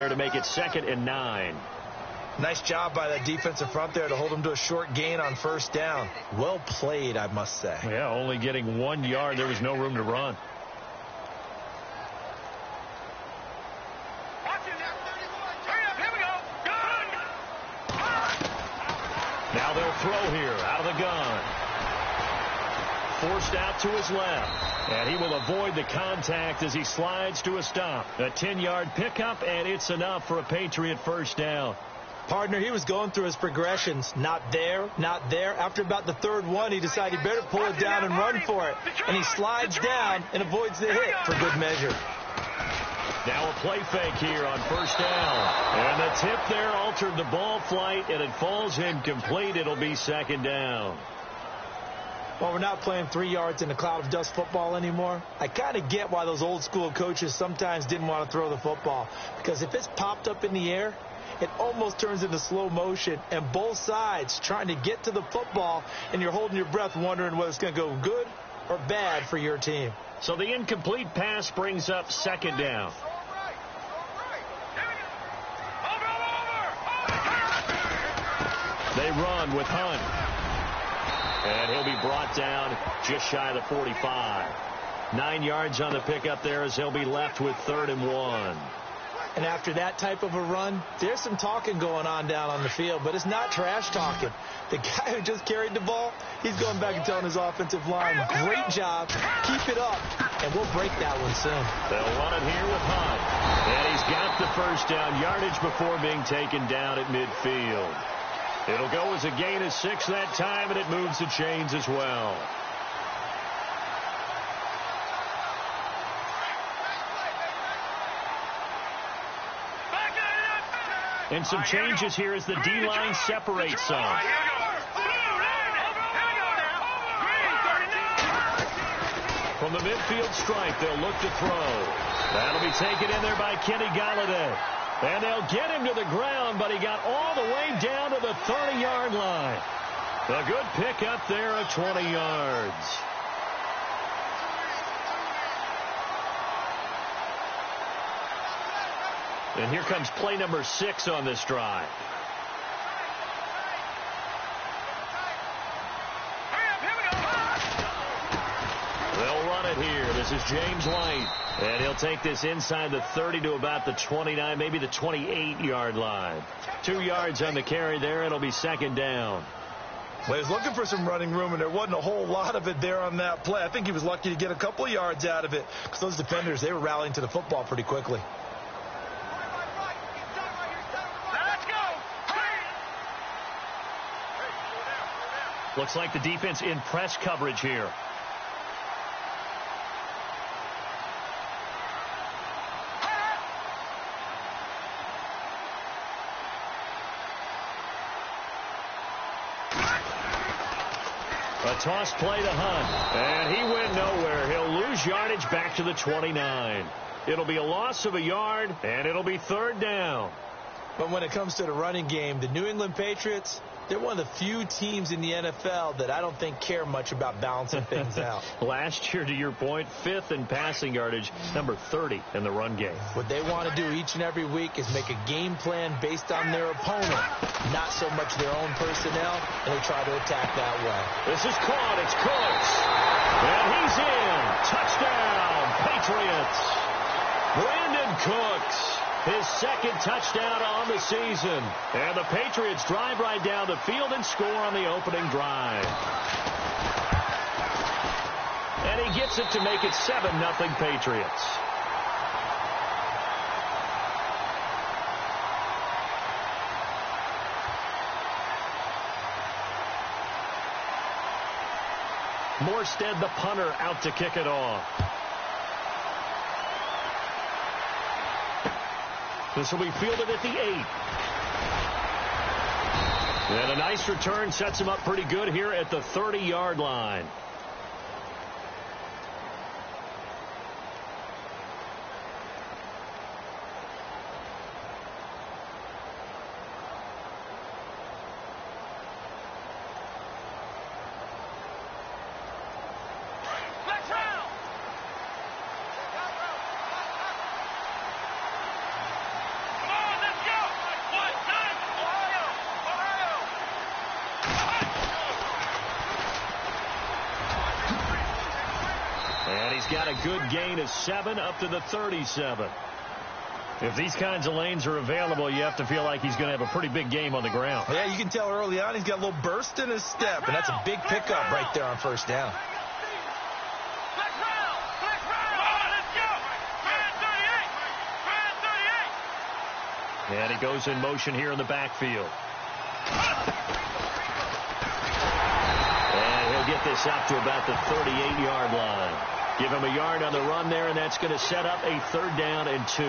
To make it 2nd and 9. Nice job by that defensive front there to hold him to a short gain on first down. Well played, I must say. Yeah, only getting 1 yard. There was no room to run. Now they'll throw here out of the gun. Forced out to his left. And he will avoid the contact as he slides to a stop. A 10-yard pickup, and it's enough for a Patriot first down. Partner, he was going through his progressions. Not there, not there. After about the third one, he decided he better pull it down and run for it. And he slides down and avoids the hit for good measure. Now a play fake here on first down. And the tip there altered the ball flight, and it falls incomplete. It'll be 2nd down. Well, we're not playing 3 yards in a cloud of dust football anymore. I kind of get why those old school coaches sometimes didn't want to throw the football. Because if it's popped up in the air, it almost turns into slow motion. And both sides trying to get to the football, and you're holding your breath wondering whether it's going to go good or bad for your team. So the incomplete pass brings up 2nd down. They run with Hunt. And he'll be brought down just shy of the 45. 9 yards on the pickup there as he'll be left with 3rd and 1. And after that type of a run, there's some talking going on down on the field, but it's not trash talking. The guy who just carried the ball, he's going back and telling his offensive line, great job, keep it up, and we'll break that one soon. They'll run it here with Hunt. And he's got the first down yardage before being taken down at midfield. It'll go as a gain of 6 that time, and it moves the chains as well. And some changes here as the D-line separates some. From the midfield stripe, they'll look to throw. That'll be taken in there by Kenny Golladay. And they'll get him to the ground, but he got all the way down to the 30-yard line. A good pickup there of 20 yards. And here comes play number 6 on this drive. They'll run it here. This is James White. And he'll take this inside the 30 to about the 29, maybe the 28-yard line. 2 yards on the carry there. It'll be 2nd down. Well, he was looking for some running room, and there wasn't a whole lot of it there on that play. I think he was lucky to get a couple of yards out of it because those defenders, they were rallying to the football pretty quickly. Looks like the defense in press coverage here. A toss play to Hunt, and he went nowhere. He'll lose yardage back to the 29. It'll be a loss of a yard, and it'll be 3rd down. But when it comes to the running game, the New England Patriots, they're one of the few teams in the NFL that I don't think care much about balancing things out. Last year, to your point, 5th in passing yardage, number 30 in the run game. What they want to do each and every week is make a game plan based on their opponent, not so much their own personnel, and they try to attack that way. This is caught. It's Cooks. And he's in. Touchdown, Patriots. Brandon Cooks. His 2nd touchdown on the season. And the Patriots drive right down the field and score on the opening drive. And he gets it to make it 7-0 Patriots. Morstead, the punter, out to kick it off. This will be fielded at the 8. And a nice return sets him up pretty good here at the 30-yard line. got a good gain of 7 up to the 37. If these kinds of lanes are available, you have to feel like he's going to have a pretty big game on the ground. Yeah, you can tell early on he's got a little burst in his step, and that's a big pickup right there on first down. And he goes in motion here in the backfield. And he'll get this up to about the 38-yard line. Give him a yard on the run there, and that's going to set up a 3rd down and 2.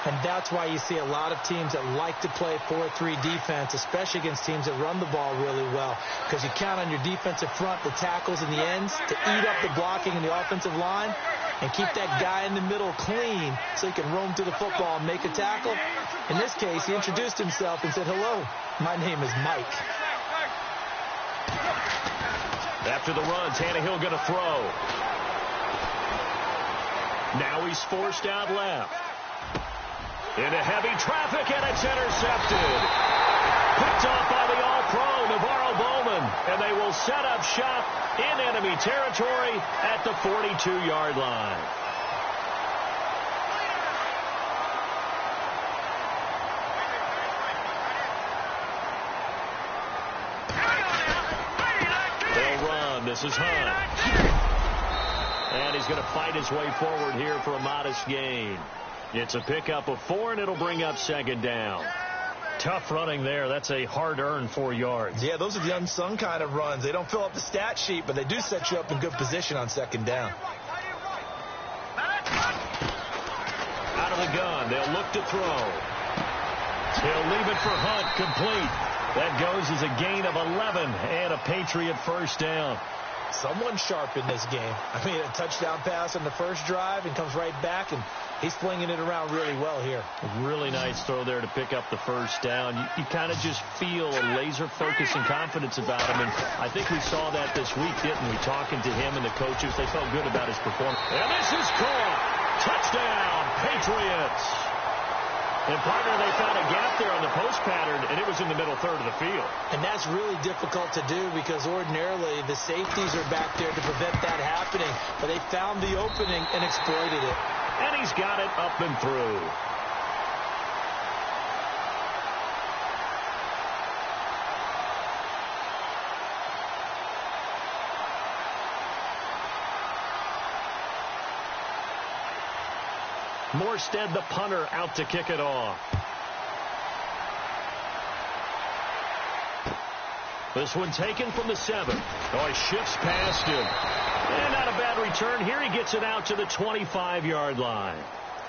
And that's why you see a lot of teams that like to play 4-3 defense, especially against teams that run the ball really well, because you count on your defensive front, the tackles and the ends, to eat up the blocking in the offensive line and keep that guy in the middle clean so he can roam through the football and make a tackle. In this case, he introduced himself and said, "Hello, my name is Mike." After the run, Tannehill going to throw. Now he's forced out left. Into heavy traffic, and it's intercepted. Picked off by the All-Pro, Navarro Bowman. And they will set up shop in enemy territory at the 42-yard line. They'll run. This is Hunt. And he's going to fight his way forward here for a modest gain. It's a pickup of 4, and it'll bring up 2nd down. Tough running there. That's a hard-earned 4 yards. Yeah, those are the unsung kind of runs. They don't fill up the stat sheet, but they do set you up in good position on 2nd down. Out of the gun. They'll look to throw. He'll leave it for Hunt. Complete. That goes as a gain of 11 and a Patriot 1st down. Someone sharp in this game. I mean, a touchdown pass on the first drive and comes right back, and he's flinging it around really well here. A really nice throw there to pick up the 1st down. You kind of just feel a laser focus and confidence about him, and I think we saw that this week, didn't we? Talking to him and the coaches, they felt good about his performance. And this is caught. Touchdown, Patriots. And, partner, they found a gap there on the post pattern, and it was in the middle 3rd of the field. And that's really difficult to do because ordinarily the safeties are back there to prevent that happening. But they found the opening and exploited it. And he's got it up and through. Morstead, the punter, out to kick it off. This one taken from the 7. Oh, he shifts past him. And not a bad return. Here he gets it out to the 25-yard line.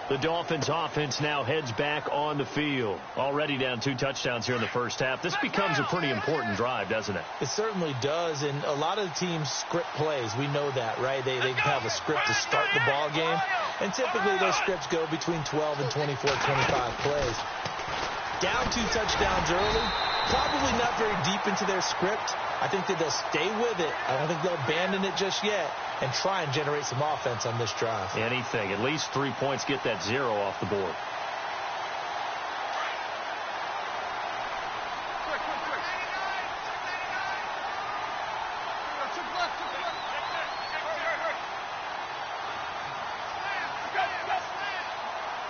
The Dolphins offense now heads back on the field. Already down 2 touchdowns here in the first half. This becomes a pretty important drive, doesn't it? It certainly does, and a lot of the teams script plays. We know that, right? They have a script to start the ball game, and typically those scripts go between 12 and 24, 25 plays. Down 2 touchdowns early, probably not very deep into their script. I think that they'll stay with it. I don't think they'll abandon it just yet and try and generate some offense on this drive. Anything. At least 3 points, get that 0 off the board.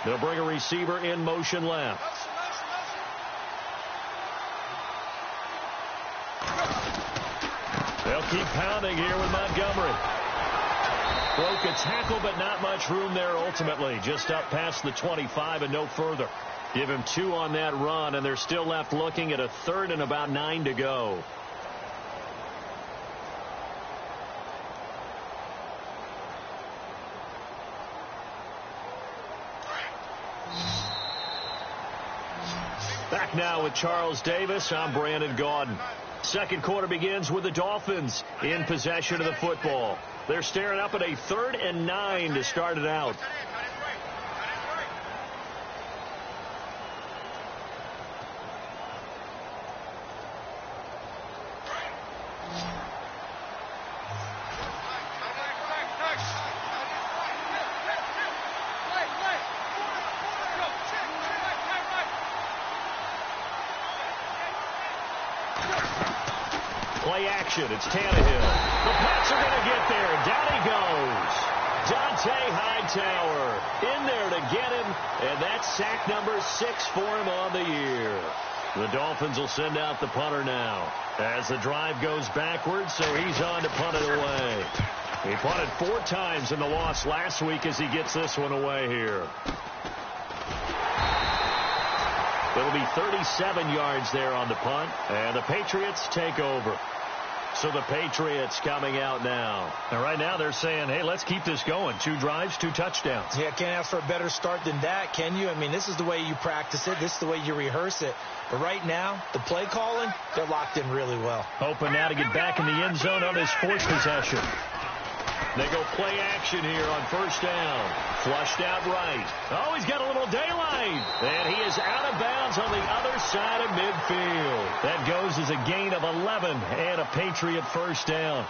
They'll bring a receiver in motion left. They'll keep pounding here with Montgomery. Broke a tackle, but not much room there ultimately. Just up past the 25 and no further. Give him 2 on that run, and they're still left looking at a 3rd and about 9 to go. Back now with Charles Davis. I'm Brandon Gaudin. Second quarter begins with the Dolphins in possession of the football. They're staring up at a 3rd and 9 to start it out. Play action. It's Tannehill. The Pats are going to get there. Down he goes. Dante Hightower in there to get him, and that's sack number 6 for him on the year. The Dolphins will send out the punter now as the drive goes backwards, so he's on to punt it away. He punted 4 times in the loss last week as he gets this one away here. It'll be 37 yards there on the punt, and the Patriots take over. So the Patriots coming out now. And right now they're saying, hey, let's keep this going. 2 drives, 2 touchdowns. Yeah, can't ask for a better start than that, can you? I mean, this is the way you practice it. This is the way you rehearse it. But right now, the play calling, they're locked in really well. Hoping now to get back in the end zone on his 4th possession. They go play action here on first down. Flushed out right. Oh, he's got a little daylight. And he is out of bounds on the other side of midfield. That goes as a gain of 11 and a Patriot first down.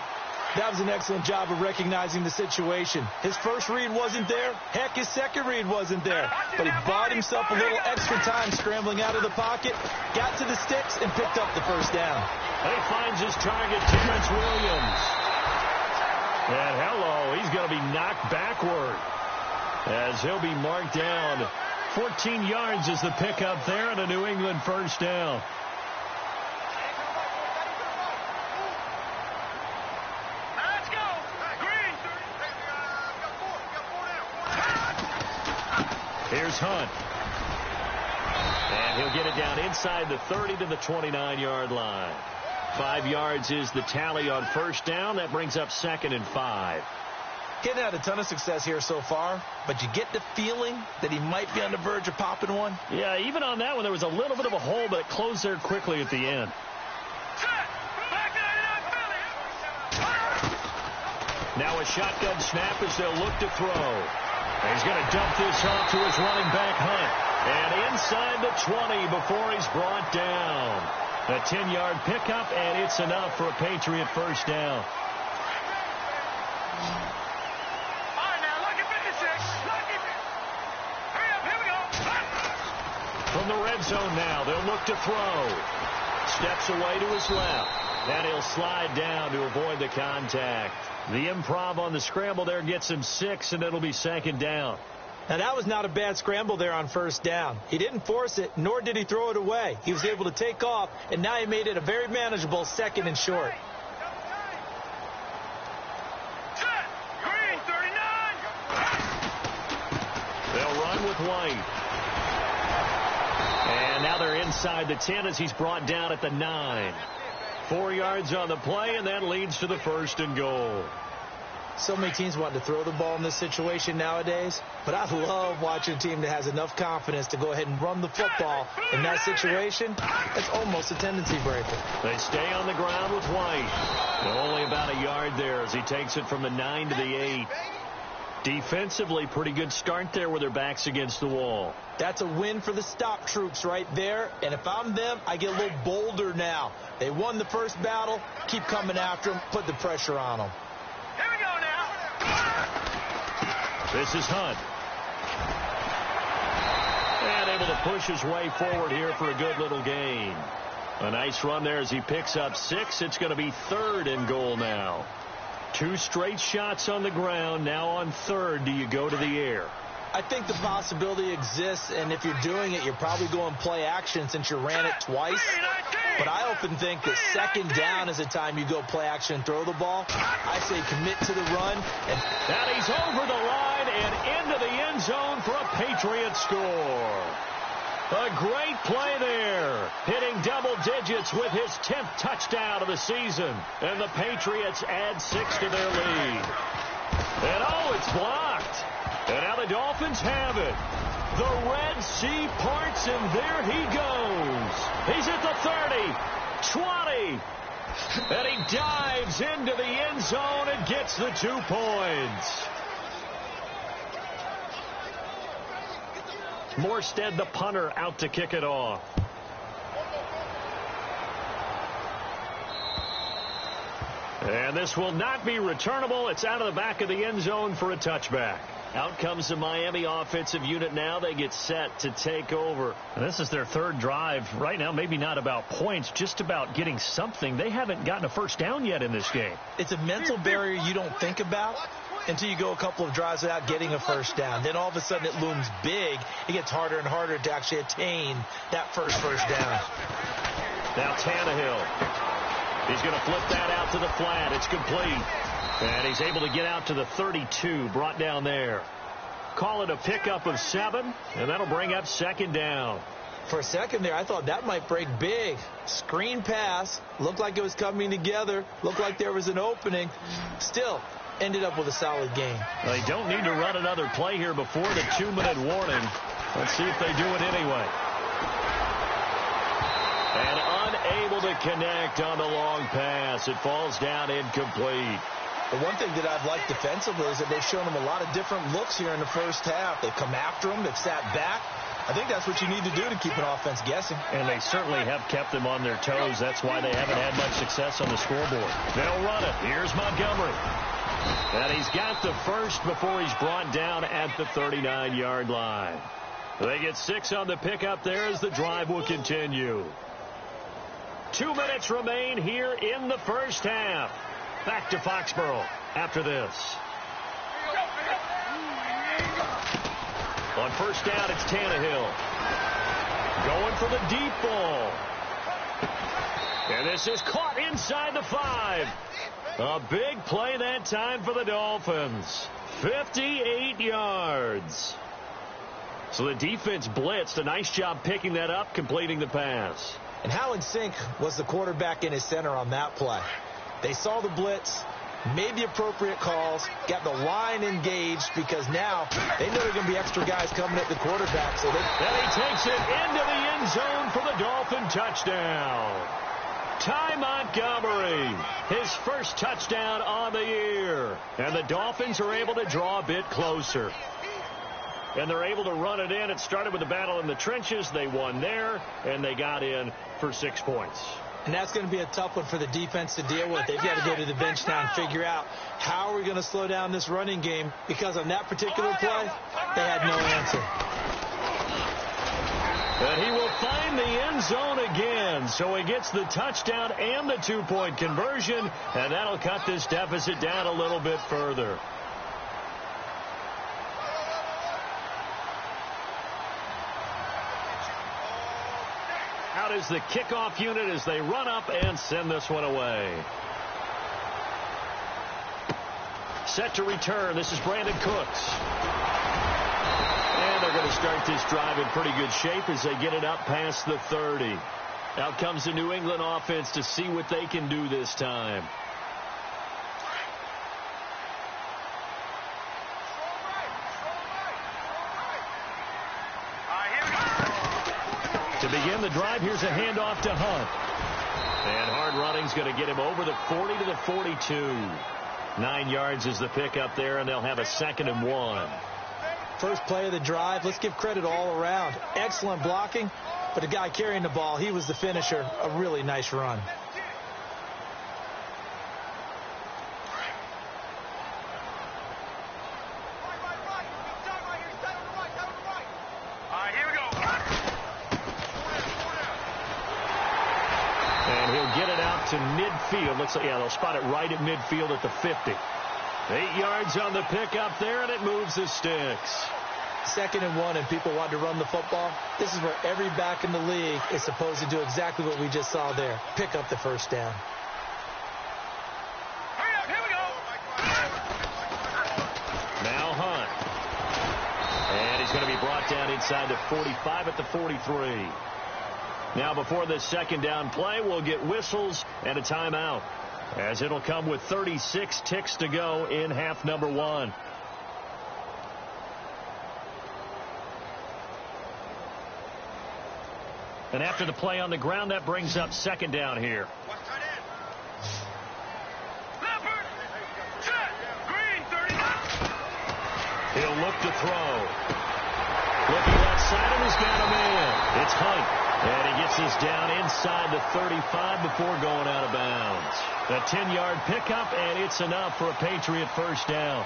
That was an excellent job of recognizing the situation. His first read wasn't there. Heck, his second read wasn't there. But he bought himself a little extra time scrambling out of the pocket, got to the sticks, and picked up the first down. He finds his target, Terrence Williams. And hello, he's going to be knocked backward as he'll be marked down. 14 yards is the pickup there and a New England first down. Let's go. Green. Here's Hunt. And he'll get it down inside the 30 to the 29-yard line. 5 yards is the tally on first down. That brings up 2nd and 5. Getting had a ton of success here so far, but you get the feeling that he might be on the verge of popping one. Yeah, even on that one, there was a little bit of a hole, but it closed there quickly at the end. Now a shotgun snap as they'll look to throw. He's going to dump this off to his running back, Hunt. And inside the 20 before he's brought down. A 10-yard pickup, and it's enough for a Patriot first down. All right, now, look at 56. Hurry up, here we go. From the red zone now, they'll look to throw. Steps away to his left. And he'll slide down to avoid the contact. The improv on the scramble there gets him 6, and it'll be 2nd down. Now, that was not a bad scramble there on first down. He didn't force it, nor did he throw it away. He was able to take off, and now he made it a very manageable 2nd and short. Set. Green, 39. They'll run with White. And now they're inside the 10 as he's brought down at the 9. 4 yards on the play, and that leads to the 1st and goal. So many teams want to throw the ball in this situation nowadays, but I love watching a team that has enough confidence to go ahead and run the football in that situation. That's almost a tendency breaker. They stay on the ground with White. Only about a yard there as he takes it from the 9 to the 8. Defensively, pretty good start there with their backs against the wall. That's a win for the stop troops right there, and if I'm them, I get a little bolder now. They won the first battle, keep coming after them, put the pressure on them. Here we go now. This is Hunt. And able to push his way forward here for a good little gain. A nice run there as he picks up 6. It's going to be 3rd and goal now. 2 straight shots on the ground. Now on 3rd, do you go to the air? I think the possibility exists, and if you're doing it, you're probably going play action since you ran it twice. But I often think that 2nd down is the time you go play action and throw the ball. I say commit to the run. And he's over the line and into the end zone for a Patriot score. A great play there, hitting double digits with his 10th touchdown of the season. And the Patriots add 6 to their lead. And it's blocked. And now the Dolphins have it. The Red Sea parts, and there he goes. He's at the 30, 20, and he dives into the end zone and gets the 2 points. Morstead, the punter, out to kick it off. And this will not be returnable. It's out of the back of the end zone for a touchback. Out comes the Miami offensive unit now. They get set to take over. And this is their 3rd drive. Right now, maybe not about points, just about getting something. They haven't gotten a first down yet in this game. It's a mental barrier you don't think about, until you go a couple of drives without getting a first down. Then all of a sudden it looms big. It gets harder and harder to actually attain that first down. Now Tannehill. He's going to flip that out to the flat. It's complete. And he's able to get out to the 32, brought down there. Call it a pickup of 7, and that'll bring up second down. For a second there, I thought that might break big. Screen pass. Looked like it was coming together. Looked like there was an opening. Still, ended up with a solid game. They don't need to run another play here before the 2-minute warning. Let's see if they do it anyway. And unable to connect on the long pass. It falls down incomplete. The one thing that I've liked defensively is that they've shown them a lot of different looks here in the first half. They've come after them. They've sat back. I think that's what you need to do to keep an offense guessing. And they certainly have kept them on their toes. That's why they haven't had much success on the scoreboard. They'll run it. Here's Montgomery. And he's got the first before he's brought down at the 39-yard line. They get 6 on the pickup there as the drive will continue. 2 minutes remain here in the first half. Back to Foxborough after this. On first down, it's Tannehill. Going for the deep ball. And this is caught inside the 5. A big play that time for the Dolphins. 58 yards. So the defense blitzed. A nice job picking that up, completing the pass. And how in sync was the quarterback in his center on that play? They saw the blitz, made the appropriate calls, got the line engaged because now they know there are going to be extra guys coming at the quarterback. So and he takes it into the end zone for the Dolphin touchdown. Ty Montgomery, his first touchdown on the year. And the Dolphins are able to draw a bit closer. And they're able to run it in. It started with the battle in the trenches. They won there, and they got in for 6 points. And that's going to be a tough one for the defense to deal with. They've got to go to the bench now and figure out how are we going to slow down this running game, because on that particular play, they had no answer. And he will find the end zone again. So he gets the touchdown and the 2-point conversion, and that'll cut this deficit down a little bit further. Out is the kickoff unit as they run up and send this one away. Set to return. This is Brandon Cooks. And they're going to start this drive in pretty good shape as they get it up past the 30. Out comes the New England offense to see what they can do this time. To begin the drive, here's a handoff to Hunt. And hard running's going to get him over the 40 to the 42. 9 yards is the pickup there, and they'll have a 2nd and 1. First play of the drive, let's give credit all around. Excellent blocking, but the guy carrying the ball, he was the finisher. A really nice run. To midfield. Looks like, yeah, they'll spot it right at midfield at the 50. 8 yards on the pickup there, and it moves the sticks. 2nd and 1, and people want to run the football. This is where every back in the league is supposed to do exactly what we just saw there. Pick up the first down. Hurry up, here we go. Now Hunt. And he's going to be brought down inside the 45 at the 43. Now before this 2nd down play, we'll get whistles and a timeout, as it'll come with 36 ticks to go in half number 1. And after the play on the ground, that brings up 2nd down here. Leopard, set, green, 39. He'll look to throw. Looking left side, and he's got him in. It's Hunt. And he gets this down inside the 35 before going out of bounds. A 10-yard pickup, and it's enough for a Patriot first down.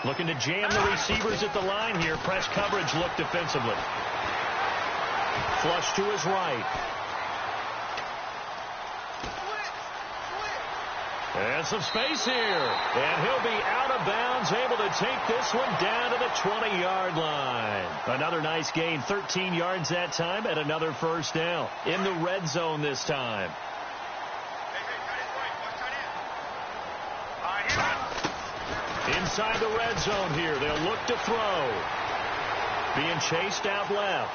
Looking to jam the receivers at the line here. Press coverage look defensively. Flush to his right. And some space here. And he'll be out of bounds, able to take this one down to the 20-yard line. Another nice gain, 13 yards that time, and another first down. In the red zone this time. Inside the red zone here. They'll look to throw. Being chased out left.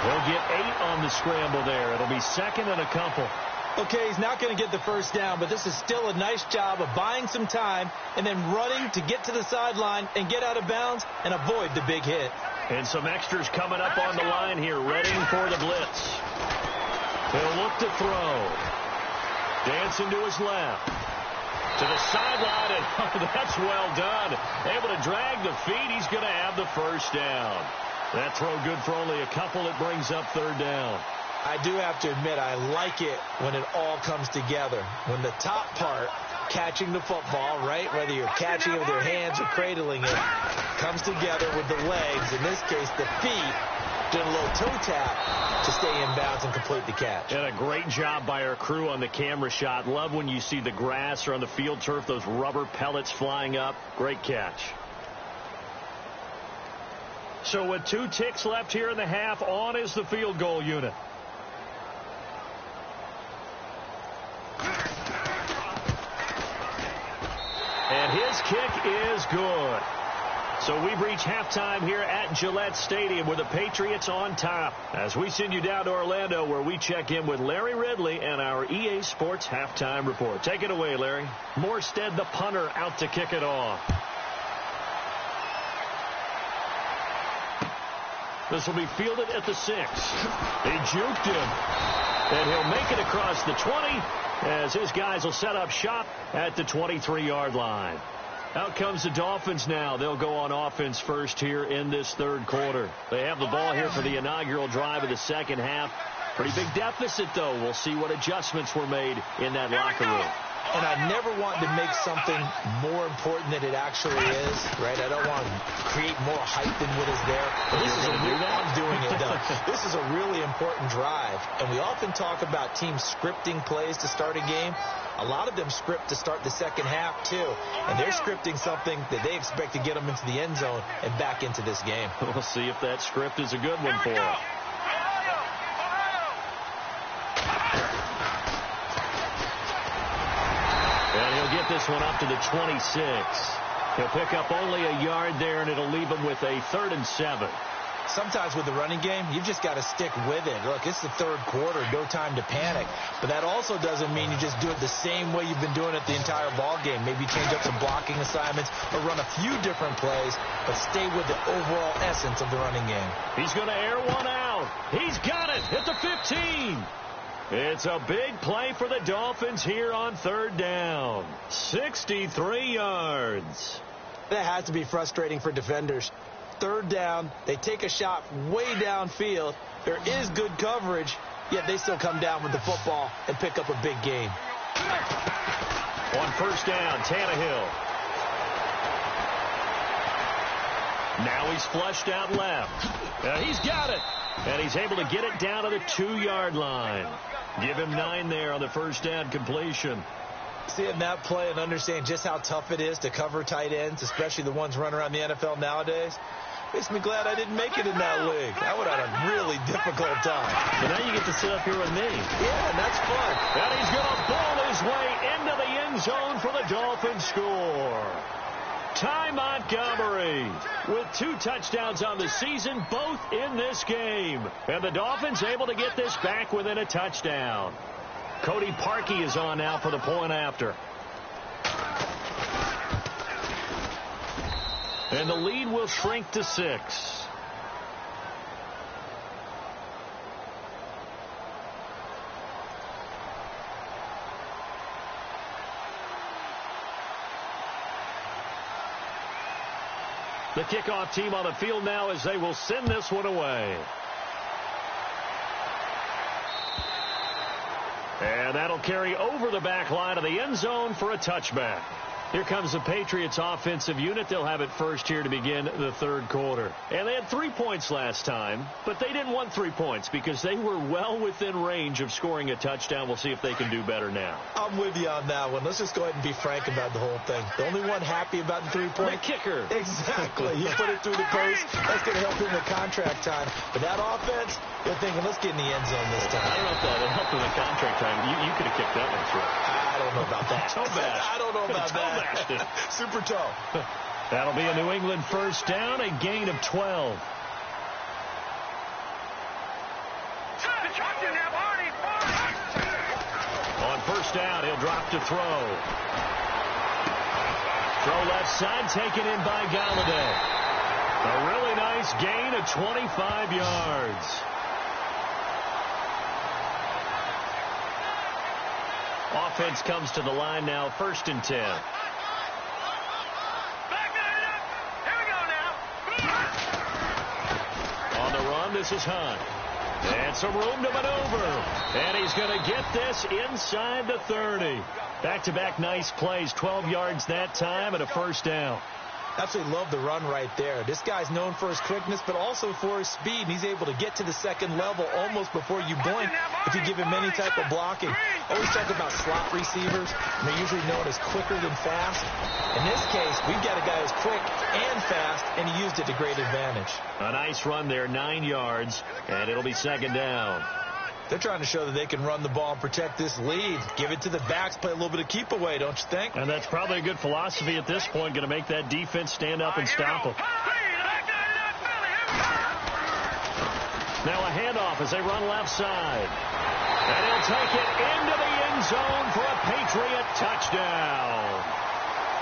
He'll get 8 on the scramble there. It'll be second and a couple. Okay, he's not going to get the first down, but this is still a nice job of buying some time and then running to get to the sideline and get out of bounds and avoid the big hit. And some extras coming up on the line here, ready for the blitz. He'll look to throw. Dancing to his left. To the sideline, and that's well done. Able to drag the feet. He's going to have the first down. That throw good for only a couple. It brings up third down. I do have to admit, I like it when it all comes together. When the top part, catching the football, right, whether you're catching it with your hands or cradling it, comes together with the legs, in this case the feet, doing a little toe tap to stay in bounds and complete the catch. And a great job by our crew on the camera shot. Love when you see the grass or on the field turf, those rubber pellets flying up. Great catch. So with 2 ticks left here in the half, on is the field goal unit. And his kick is good. So we've reached halftime here at Gillette Stadium with the Patriots on top. As we send you down to Orlando, where we check in with Larry Ridley and our EA Sports halftime report. Take it away, Larry. Morstead, the punter, out to kick it off. This will be fielded at the 6. They juked him. And he'll make it across the 20 as his guys will set up shop at the 23-yard line. Out comes the Dolphins now. They'll go on offense first here in this third quarter. They have the ball here for the inaugural drive of the second half. Pretty big deficit, though. We'll see what adjustments were made in that locker room. And I never want to make something more important than it actually is, right? I don't want to create more hype than what is there. But this is I'm doing it, though. This is a really important drive. And we often talk about teams scripting plays to start a game. A lot of them script to start the second half, too. And they're scripting something that they expect to get them into the end zone and back into this game. We'll see if that script is a good one for them. And he'll get this one up to the 26. He'll pick up only a yard there, and it'll leave him with a 3rd and 7. Sometimes with the running game, you've just got to stick with it. Look, it's the third quarter, no time to panic. But that also doesn't mean you just do it the same way you've been doing it the entire ball game. Maybe change up some blocking assignments or run a few different plays, but stay with the overall essence of the running game. He's going to air one out. He's got it at the 15. It's a big play for the Dolphins here on third down. 63 yards. That has to be frustrating for defenders. Third down, they take a shot way downfield. There is good coverage, yet they still come down with the football and pick up a big gain. On first down, Tannehill. Now he's flushed out left. He's got it. And he's able to get it down to the 2-yard line. Give him 9 there on the first down completion. Seeing that play and understand just how tough it is to cover tight ends, especially the ones running around the NFL nowadays, makes me glad I didn't make it in that league. I would have had a really difficult time. But now you get to sit up here with me. Yeah, and that's fun. And he's going to ball his way into the end zone for the Dolphins score. Ty Montgomery with 2 touchdowns on the season, both in this game. And the Dolphins able to get this back within a touchdown. Cody Parkey is on now for the point after. And the lead will shrink to 6. The kickoff team on the field now as they will send this one away. And that'll carry over the back line of the end zone for a touchback. Here comes the Patriots offensive unit. They'll have it first here to begin the third quarter. And they had 3 points last time, but they didn't want 3 points because they were well within range of scoring a touchdown. We'll see if they can do better now. I'm with you on that one. Let's just go ahead and be frank about the whole thing. The only one happy about the 3-point? The kicker. Exactly. He put it through the post. That's going to help him with contract time. But that offense, they're thinking, let's get in the end zone this time. I don't know if that helped him with contract time. You could have kicked that one through. I don't know about that. Toe bash. I don't know about that. Super toe. That'll be a New England first down, a gain of 12. On first down, he'll drop to throw. Throw left side, taken in by Galladay. A really nice gain of 25 yards. Offense comes to the line now, 1st and 10. On the run, this is Hunt. And some room to maneuver. And he's going to get this inside the 30. Back-to-back nice plays, 12 yards that time and a first down. Absolutely love the run right there. This guy's known for his quickness, but also for his speed. And he's able to get to the second level almost before you blink if you give him any type of blocking. Always talk about slot receivers, and they're usually known as quicker than fast. In this case, we've got a guy who's quick and fast, and he used it to great advantage. A nice run there, 9 yards, and it'll be second down. They're trying to show that they can run the ball and protect this lead. Give it to the backs, play a little bit of keep away, don't you think? And that's probably a good philosophy at this point, going to make that defense stand up and stop them. Now a handoff as they run left side. And he'll take it into the end zone for a Patriot touchdown.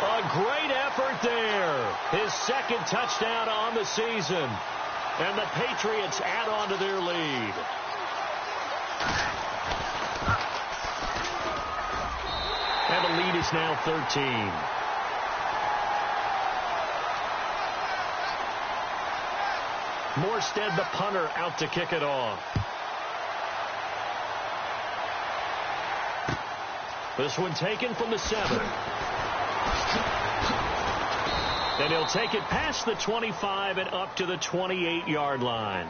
A great effort there. His second touchdown on the season. And the Patriots add on to their lead. And the lead is now 13. Morstead, the punter, out to kick it off. This one taken from the 7. And he'll take it past the 25 and up to the 28-yard line.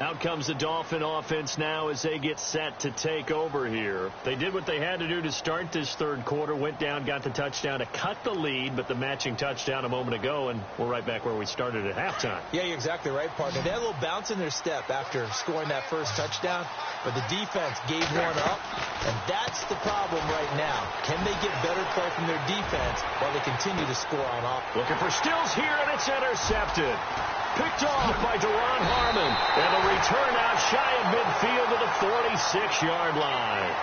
Out comes the Dolphin offense now as they get set to take over here. They did what they had to do to start this third quarter. Went down, got the touchdown to cut the lead, but the matching touchdown a moment ago, and we're right back where we started at halftime. Yeah, you're exactly right, partner. They had a little bounce in their step after scoring that first touchdown, but the defense gave one up, and that's the problem right now. Can they get better play from their defense while they continue to score on offense? Looking for Stills here, and it's intercepted. Picked off by Deron Harmon. And a return out shy of midfield to the 46-yard line.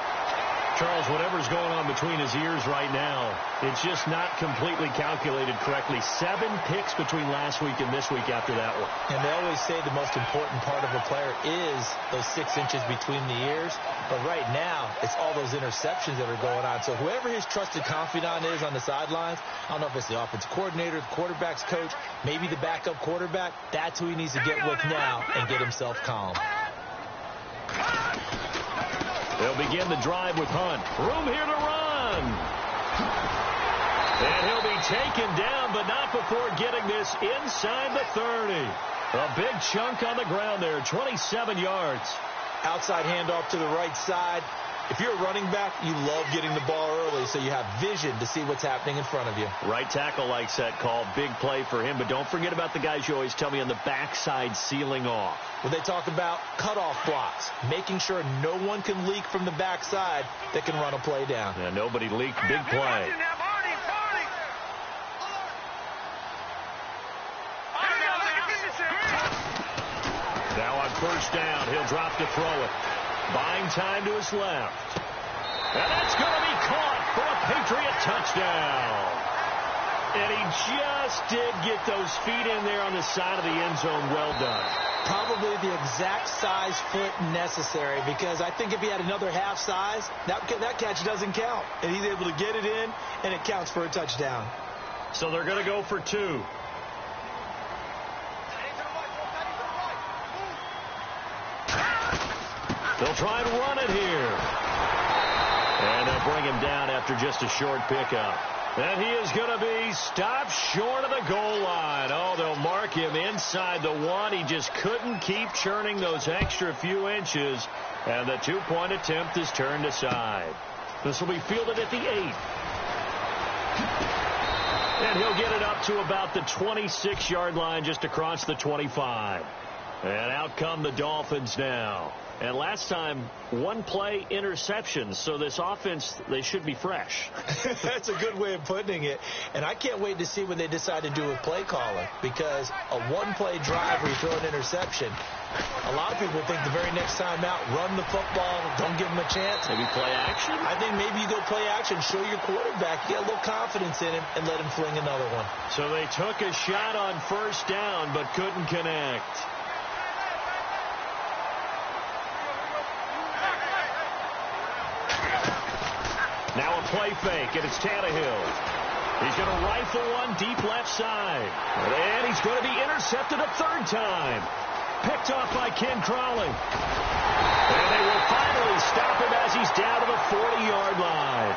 Charles, whatever's going on between his ears right now, it's just not completely calculated correctly. 7 picks between last week and this week after that one. And they always say the most important part of a player is those 6 inches between the ears. But right now, it's all those interceptions that are going on. So whoever his trusted confidant is on the sidelines, I don't know if it's the offensive coordinator, the quarterback's coach, maybe the backup quarterback, that's who he needs to get with now and get himself calm. They'll begin the drive with Hunt. Room here to run. And he'll be taken down, but not before getting this inside the 30. A big chunk on the ground there, 27 yards. Outside handoff to the right side. If you're a running back, you love getting the ball early so you have vision to see what's happening in front of you. Right tackle likes that call. Big play for him. But don't forget about the guys you always tell me on the backside sealing off. When they talk about cutoff blocks, making sure no one can leak from the backside that can run a play down. Yeah, nobody leaked. Big play. Now on first down, he'll drop to throw it. Buying time to his left. And that's going to be caught for a Patriot touchdown. And he just did get those feet in there on the side of the end zone. Well done. Probably the exact size foot necessary, because I think if he had another half size, that catch doesn't count. And he's able to get it in, and it counts for a touchdown. So they're going to go for 2. They'll try and run it here. And they'll bring him down after just a short pickup. And he is going to be stopped short of the goal line. Oh, they'll mark him inside the 1. He just couldn't keep churning those extra few inches. And the two-point attempt is turned aside. This will be fielded at the 8. And he'll get it up to about the 26-yard line, just across the 25. And out come the Dolphins now. And last time, one play interceptions. So this offense, they should be fresh. That's a good way of putting it. And I can't wait to see what they decide to do with play calling. Because a one-play drive where you throw an interception, a lot of people think the very next time out, run the football, don't give them a chance. Maybe play action? I think maybe you go play action, show your quarterback, get a little confidence in him, and let him fling another one. So they took a shot on first down, but couldn't connect. Now a play fake, and it's Tannehill. He's going to rifle one deep left side. And he's going to be intercepted a third time. Picked off by Ken Crawley. And they will finally stop him as he's down to the 40-yard line.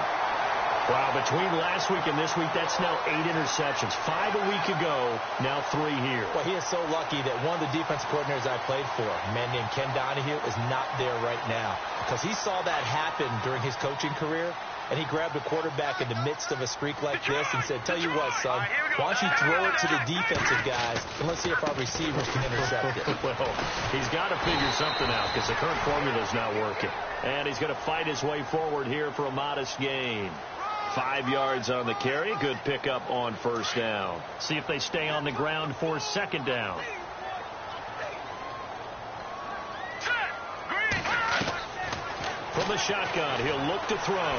Wow, between last week and this week, that's now 8 interceptions. 5 a week ago, now 3 here. Well, he is so lucky that one of the defense coordinators I played for, a man named Ken Donahue, is not there right now. Because he saw that happen during his coaching career, and he grabbed a quarterback in the midst of a streak like this and said, tell you what, son, why don't you throw it to the defensive guys, and let's see if our receivers can intercept it. Well, he's got to figure something out because the current formula's not working. And he's going to fight his way forward here for a modest gain. 5 yards on the carry. Good pickup on first down. See if they stay on the ground for second down. From the shotgun, he'll look to throw.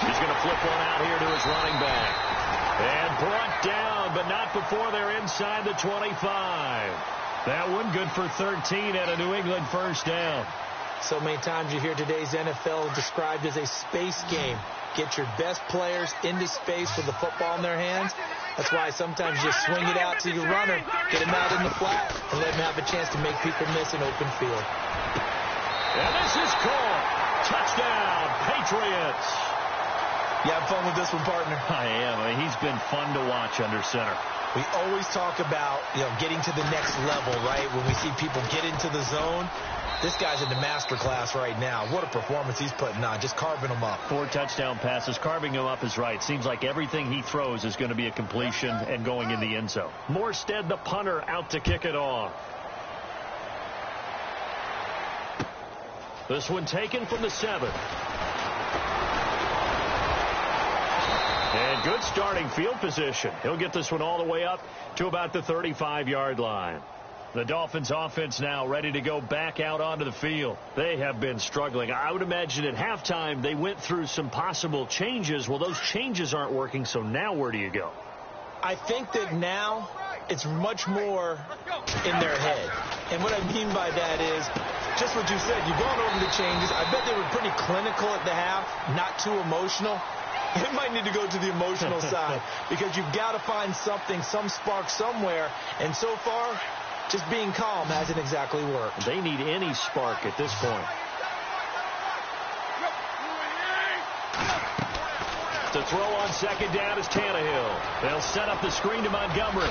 He's going to flip one out here to his running back. And brought down, but not before they're inside the 25. That one good for 13 at a New England first down. So many times you hear today's NFL described as a space game. Get your best players into space with the football in their hands. That's why sometimes you just swing it out to your runner, get him out in the flat, and let him have a chance to make people miss an open field. And this is caught. Touchdown, Patriots. You have fun with this one, partner? I am. I mean, he's been fun to watch under center. We always talk about, getting to the next level, right? When we see people get into the zone, this guy's in the master class right now. What a performance he's putting on, just carving them up. 4 touchdown passes. Carving him up is right. Seems like everything he throws is going to be a completion and going in the end zone. Morstead, the punter, out to kick it off. This one taken from the 7. And good starting field position. He'll get this one all the way up to about the 35-yard line. The Dolphins offense now ready to go back out onto the field. They have been struggling. I would imagine at halftime they went through some possible changes. Well, those changes aren't working, so now where do you go? I think that now it's much more in their head. And what I mean by that is just what you said. You've gone over the changes. I bet they were pretty clinical at the half, not too emotional. They might need to go to the emotional side because you've got to find something, some spark somewhere. And so far, just being calm hasn't exactly worked. They need any spark at this point. To throw on second down is Tannehill. They'll set up the screen to Montgomery.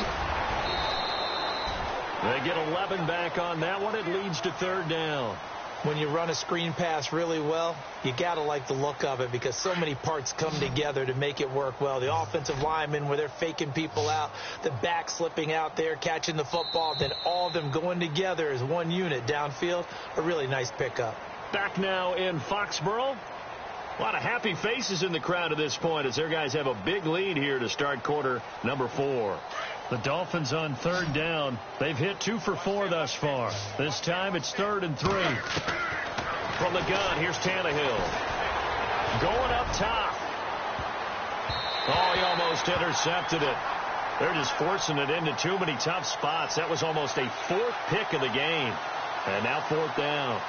They get 11 back on that one. It leads to third down. When you run a screen pass really well, you got to like the look of it because so many parts come together to make it work well. The offensive linemen where they're faking people out, the back slipping out there, catching the football, then all of them going together as one unit downfield. A really nice pickup. Back now in Foxborough. A lot of happy faces in the crowd at this point as their guys have a big lead here to start quarter number 4. The Dolphins on third down. They've hit 2 for 4 thus far. This time it's 3rd and 3. From the gun, here's Tannehill. Going up top. Oh, he almost intercepted it. They're just forcing it into too many tough spots. That was almost a 4th pick of the game. And now 4th down.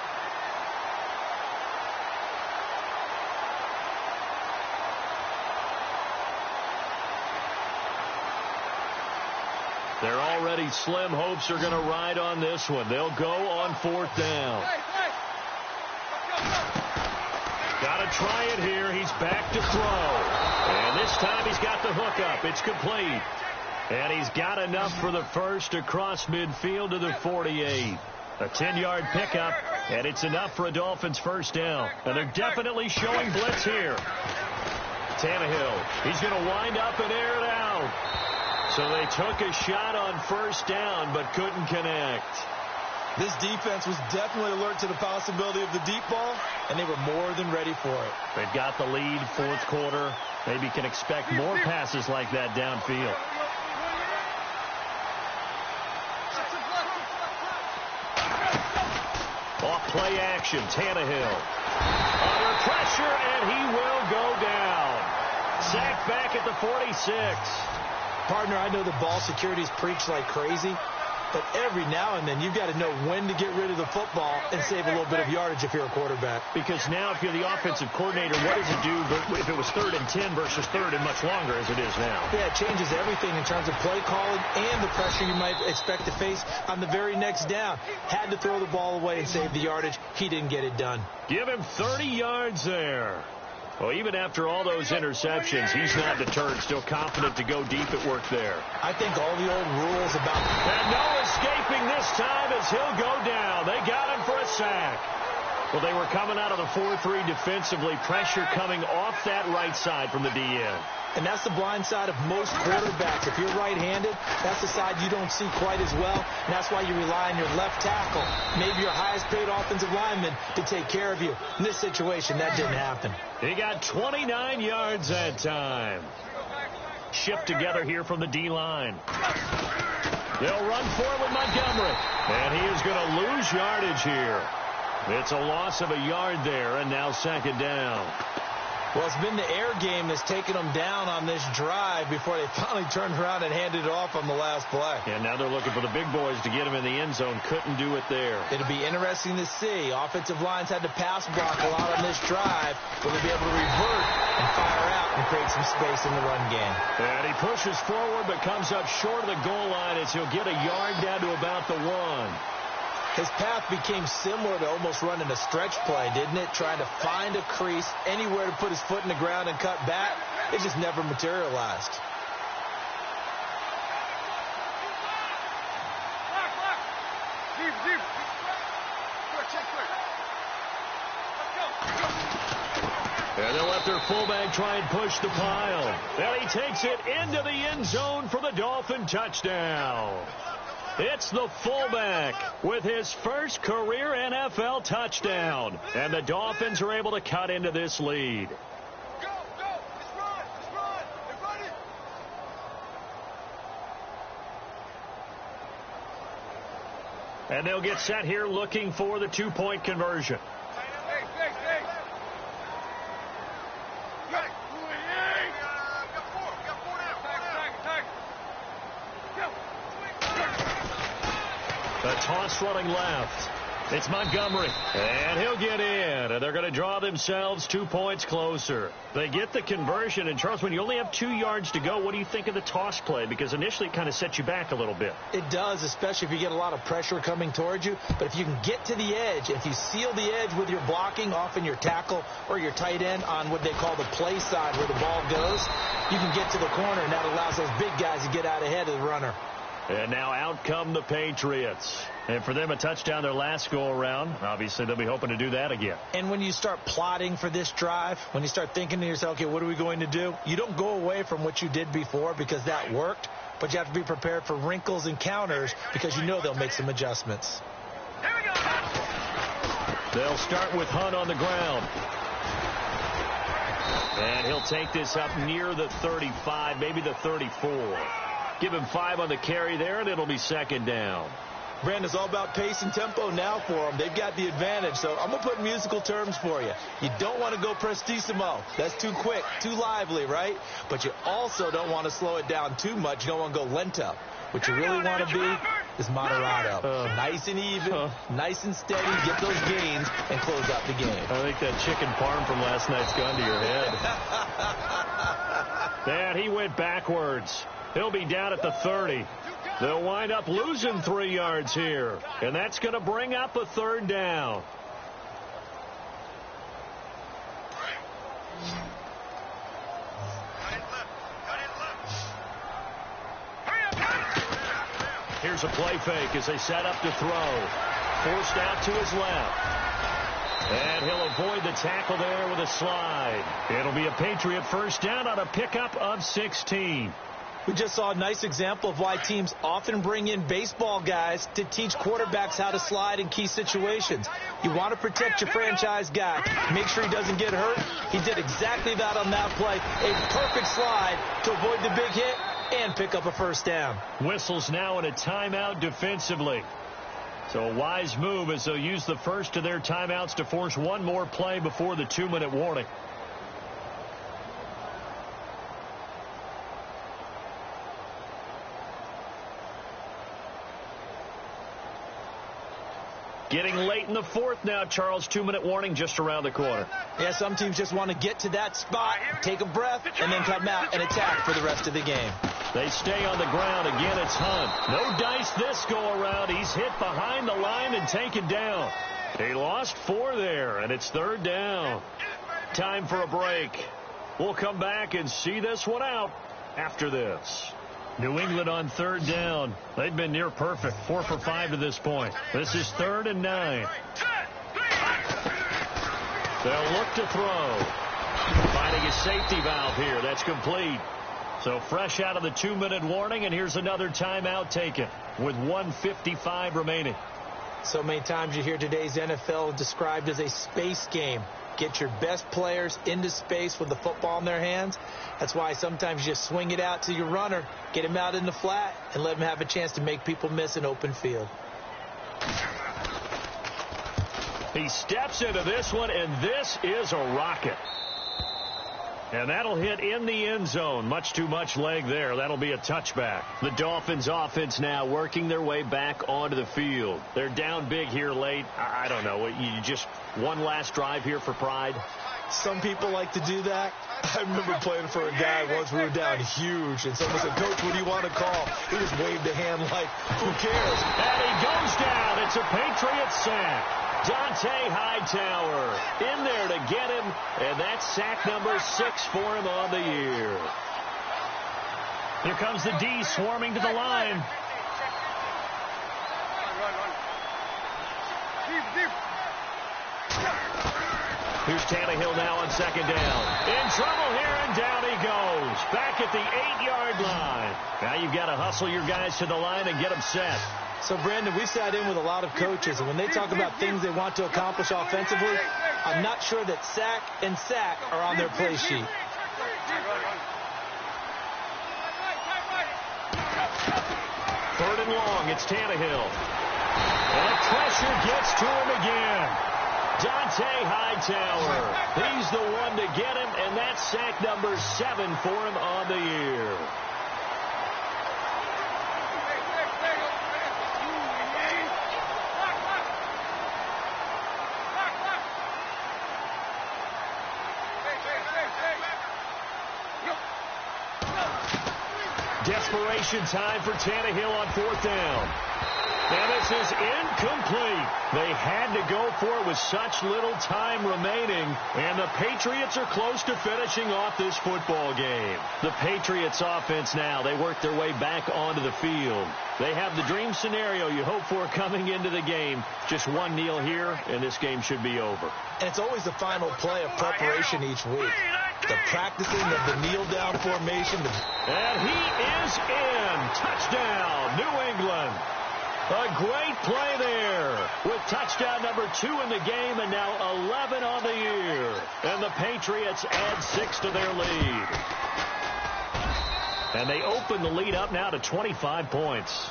They're already slim hopes are going to ride on this one. They'll go on 4th down. Got a to try it here. He's back to throw. And this time he's got the hook up. It's complete. And he's got enough for the first across midfield to the 48. A 10-yard pickup, and it's enough for a Dolphins first down. And they're definitely showing blitz here. Tannehill, he's going to wind up and air it out. So they took a shot on first down, but couldn't connect. This defense was definitely alert to the possibility of the deep ball, and they were more than ready for it. They've got the lead, fourth quarter. Maybe can expect more passes like that downfield. Off play action, Tannehill. Under pressure, and he will go down. Sacked back at the 46. Partner, I know the ball security's preached like crazy, but every now and then you've got to know when to get rid of the football and save a little bit of yardage if you're a quarterback. Because now if you're the offensive coordinator, what does it do if it was 3rd and 10 versus 3rd and much longer as it is now? Yeah, it changes everything in terms of play calling and the pressure you might expect to face on the very next down. Had to throw the ball away and save the yardage. He didn't get it done. Give him 30 yards there. Well, even after all those interceptions, he's not deterred, still confident to go deep at work there. I think all the old rules about... And no escaping this time as he'll go down. They got him for a sack. Well, they were coming out of the 4-3 defensively. Pressure coming off that right side from the DN. And that's the blind side of most quarterbacks. If you're right-handed, that's the side you don't see quite as well. And that's why you rely on your left tackle, maybe your highest-paid offensive lineman, to take care of you. In this situation, that didn't happen. He got 29 yards that time. Shipped together here from the D-line. They'll run forward with Montgomery. And he is going to lose yardage here. It's a loss of a yard there, and now second down. Well, it's been the air game that's taken them down on this drive before they finally turned around and handed it off on the last play. And now they're looking for the big boys to get him in the end zone. Couldn't do it there. It'll be interesting to see. Offensive lines had to pass block a lot on this drive. Will they be able to revert and fire out and create some space in the run game? And he pushes forward but comes up short of the goal line as he'll get a yard down to about the 1. His path became similar to almost running a stretch play, didn't it? Trying to find a crease, anywhere to put his foot in the ground and cut back. It just never materialized. And they'll let their fullback try and push the pile. And he takes it into the end zone for the Dolphin touchdown. It's the fullback with his first career NFL touchdown. And the Dolphins are able to cut into this lead. Go, go, let's run, they're running. And they'll get set here looking for the 2-point conversion. The toss running left. It's Montgomery. And he'll get in. And they're going to draw themselves 2 points closer. They get the conversion. And, Charles, when you only have 2 yards to go, what do you think of the toss play? Because initially it kind of sets you back a little bit. It does, especially if you get a lot of pressure coming towards you. But if you can get to the edge, if you seal the edge with your blocking, often your tackle or your tight end on what they call the play side where the ball goes, you can get to the corner, and that allows those big guys to get out ahead of the runner. And now out come the Patriots. And for them, a touchdown their last go-around. Obviously, they'll be hoping to do that again. And when you start plotting for this drive, when you start thinking to yourself, okay, what are we going to do? You don't go away from what you did before because that worked, but you have to be prepared for wrinkles and counters because you know they'll make some adjustments. Here we go. They'll start with Hunt on the ground. And he'll take this up near the 35, maybe the 34. Give him 5 on the carry there, and it'll be second down. Brandon, it's all about pace and tempo now for them. They've got the advantage, so I'm going to put musical terms for you. You don't want to go prestissimo. That's too quick, too lively, right? But you also don't want to slow it down too much. You don't want to go lento. What you really want to be is moderato. Nice and even, nice and steady, get those gains, and close out the game. I think that chicken parm from last night's gone to your head. And he went backwards. He'll be down at the 30. They'll wind up losing 3 yards here. And that's going to bring up a third down. Here's a play fake as they set up to throw. Forced out to his left. And he'll avoid the tackle there with a slide. It'll be a Patriot first down on a pickup of 16. We just saw a nice example of why teams often bring in baseball guys to teach quarterbacks how to slide in key situations. You want to protect your franchise guy. Make sure he doesn't get hurt. He did exactly that on that play. A perfect slide to avoid the big hit and pick up a first down. Whistles now in a timeout defensively. So a wise move as they'll use the first of their timeouts to force one more play before the 2-minute warning. Getting late in the fourth now, Charles. 2-minute warning just around the corner. Yeah, some teams just want to get to that spot, take a breath, and then come out and attack for the rest of the game. They stay on the ground. Again, it's Hunt. No dice this go-around. He's hit behind the line and taken down. He lost 4 there, and it's 3rd down. Time for a break. We'll come back and see this one out after this. New England on 3rd down. They've been near perfect. 4 for 5 to this point. This is 3rd and 9. They'll look to throw. Finding a safety valve here. That's complete. So fresh out of the 2-minute warning, and here's another timeout taken with 1:55 remaining. So many times you hear today's NFL described as a space game. Get your best players into space with the football in their hands. That's why sometimes you just swing it out to your runner, get him out in the flat, and let him have a chance to make people miss an open field. He steps into this one, and this is a rocket. And that'll hit in the end zone. Much too much leg there. That'll be a touchback. The Dolphins offense now working their way back onto the field. They're down big here late. I don't know. You just one last drive here for pride? Some people like to do that. I remember playing for a guy once. We were down huge, and someone said, "Coach, what do you want to call?" He just waved a hand like, "Who cares?" And he goes down. It's a Patriot sack. Dante Hightower in there to get him, and that's sack number 6 for him on the year. Here comes the D swarming to the line. Here's Tannehill now on 2nd down. In trouble here, and down he goes. Back at the 8-yard line. Now you've got to hustle your guys to the line and get them set. So, Brandon, we've sat in with a lot of coaches, and when they talk about things they want to accomplish offensively, I'm not sure that sack and sack are on their play sheet. 3rd and long, it's Tannehill. And pressure gets to him again. Dante Hightower. He's the one to get him, and that's sack number 7 for him on the year. Desperation time for Tannehill on 4th down. And this is incomplete. They had to go for it with such little time remaining. And the Patriots are close to finishing off this football game. The Patriots offense now, they work their way back onto the field. They have the dream scenario you hope for coming into the game. Just one kneel here, and this game should be over. And it's always the final play of preparation each week. The practicing of the kneel-down formation. And he is in. Touchdown, New England. A great play there with touchdown number 2 in the game, and now 11 on the year. And the Patriots add 6 to their lead. And they open the lead up now to 25 points.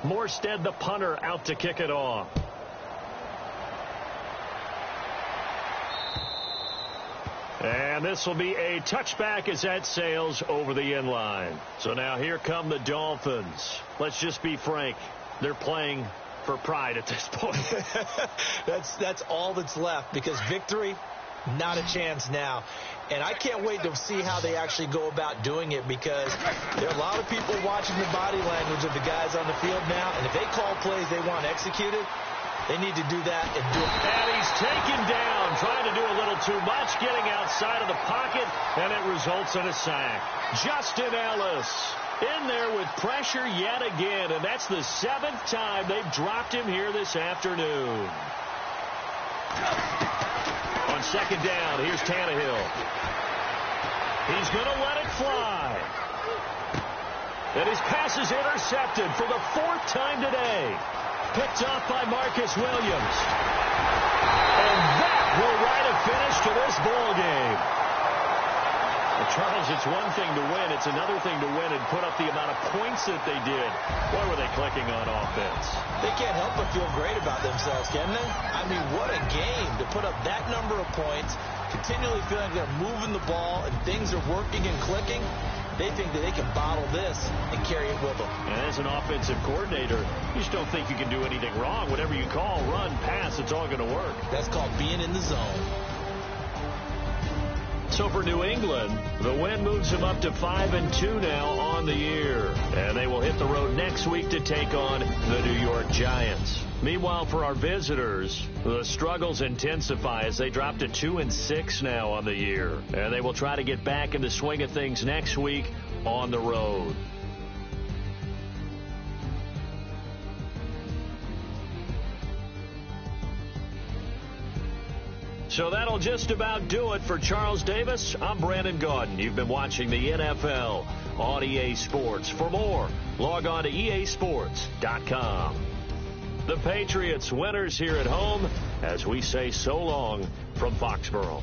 Morstead, the punter, out to kick it off. And this will be a touchback as that sails over the end line. So now here come the Dolphins. Let's just be frank. They're playing for pride at this point. That's all that's left, because victory Not a chance now. And I can't wait to see how they actually go about doing it, because there are a lot of people watching the body language of the guys on the field now, and if they call plays they want executed, they need to do that and do it. And he's taken down, trying to do a little too much, getting outside of the pocket, and it results in a sack. Justin Ellis in there with pressure yet again, and that's the 7th time they've dropped him here this afternoon. On second down, here's Tannehill. He's going to let it fly. And his pass is intercepted for the 4th time today. Picked off by Marcus Williams. And that will write a finish to this ball game. Well, Charles, it's one thing to win. It's another thing to win and put up the amount of points that they did. Boy, were they clicking on offense. They can't help but feel great about themselves, can they? I mean, what a game to put up that number of points, continually feeling like they're moving the ball and things are working and clicking. They think that they can bottle this and carry it with them. And as an offensive coordinator, you just don't think you can do anything wrong. Whatever you call, run, pass, it's all going to work. That's called being in the zone. So for New England, the win moves them up to 5-2 now on the year. And they will hit the road next week to take on the New York Giants. Meanwhile, for our visitors, the struggles intensify as they drop to 2-6 now on the year. And they will try to get back in the swing of things next week on the road. So that'll just about do it for Charles Davis. I'm Brandon Gaudin. You've been watching the NFL on EA Sports. For more, log on to easports.com. The Patriots winners here at home as we say so long from Foxborough.